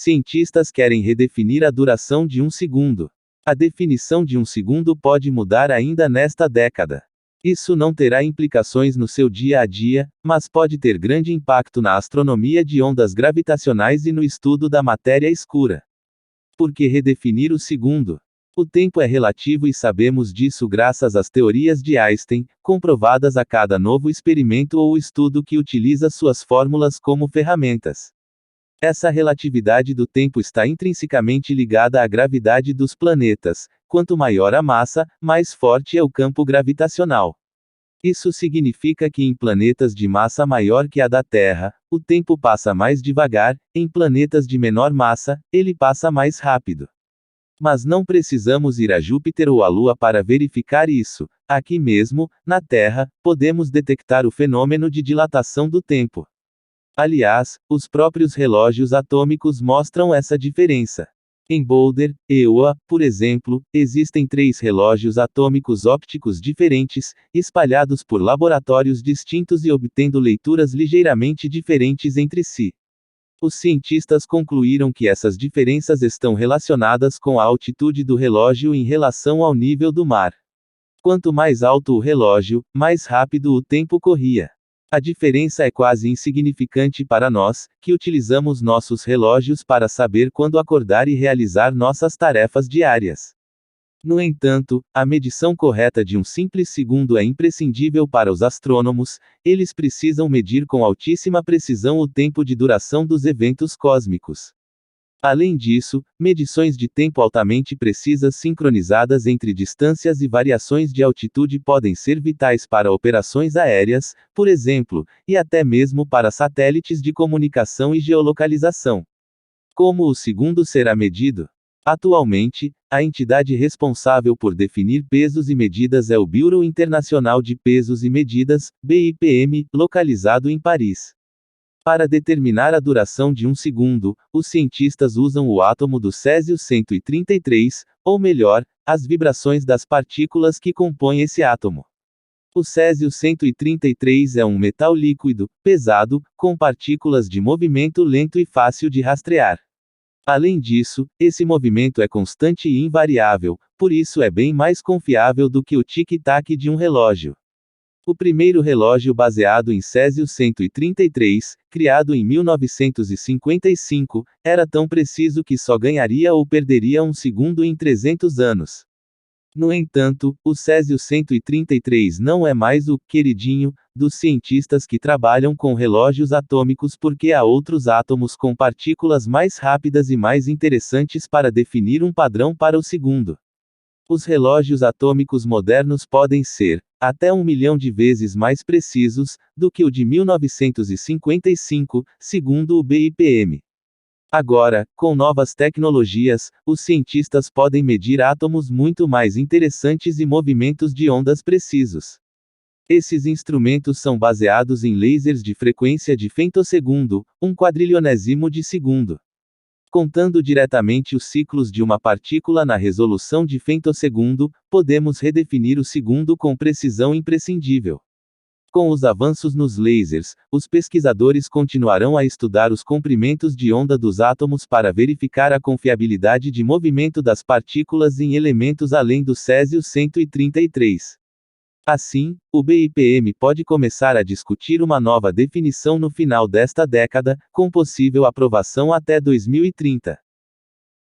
Cientistas querem redefinir a duração de um segundo. A definição de um segundo pode mudar ainda nesta década. Isso não terá implicações no seu dia a dia, mas pode ter grande impacto na astronomia de ondas gravitacionais e no estudo da matéria escura. Por que redefinir o segundo? O tempo é relativo e sabemos disso graças às teorias de Einstein, comprovadas a cada novo experimento ou estudo que utiliza suas fórmulas como ferramentas. Essa relatividade do tempo está intrinsecamente ligada à gravidade dos planetas. Quanto maior a massa, mais forte é o campo gravitacional. Isso significa que em planetas de massa maior que a da Terra, o tempo passa mais devagar, em planetas de menor massa, ele passa mais rápido. Mas não precisamos ir a Júpiter ou à Lua para verificar isso. Aqui mesmo, na Terra, podemos detectar o fenômeno de dilatação do tempo. Aliás, os próprios relógios atômicos mostram essa diferença. Em Boulder, EUA, por exemplo, existem 3 relógios atômicos ópticos diferentes, espalhados por laboratórios distintos e obtendo leituras ligeiramente diferentes entre si. Os cientistas concluíram que essas diferenças estão relacionadas com a altitude do relógio em relação ao nível do mar. Quanto mais alto o relógio, mais rápido o tempo corria. A diferença é quase insignificante para nós, que utilizamos nossos relógios para saber quando acordar e realizar nossas tarefas diárias. No entanto, a medição correta de um simples segundo é imprescindível para os astrônomos, eles precisam medir com altíssima precisão o tempo de duração dos eventos cósmicos. Além disso, medições de tempo altamente precisas sincronizadas entre distâncias e variações de altitude podem ser vitais para operações aéreas, por exemplo, e até mesmo para satélites de comunicação e geolocalização. Como o segundo será medido? Atualmente, a entidade responsável por definir pesos e medidas é o Bureau Internacional de Pesos e Medidas, BIPM, localizado em Paris. Para determinar a duração de um segundo, os cientistas usam o átomo do Césio-133, ou melhor, as vibrações das partículas que compõem esse átomo. O Césio-133 é um metal líquido, pesado, com partículas de movimento lento e fácil de rastrear. Além disso, esse movimento é constante e invariável, por isso é bem mais confiável do que o tic-tac de um relógio. O primeiro relógio baseado em Césio-133, criado em 1955, era tão preciso que só ganharia ou perderia um segundo em 300 anos. No entanto, o Césio-133 não é mais o queridinho dos cientistas que trabalham com relógios atômicos porque há outros átomos com partículas mais rápidas e mais interessantes para definir um padrão para o segundo. Os relógios atômicos modernos podem ser, até 1 milhão de vezes mais precisos, do que o de 1955, segundo o BIPM. Agora, com novas tecnologias, os cientistas podem medir átomos muito mais interessantes e movimentos de ondas precisos. Esses instrumentos são baseados em lasers de frequência de femtosegundo, 1/400º de segundo. Contando diretamente os ciclos de uma partícula na resolução de femtosegundo, podemos redefinir o segundo com precisão imprescindível. Com os avanços nos lasers, os pesquisadores continuarão a estudar os comprimentos de onda dos átomos para verificar a confiabilidade de movimento das partículas em elementos além do Césio-133. Assim, o BIPM pode começar a discutir uma nova definição no final desta década, com possível aprovação até 2030.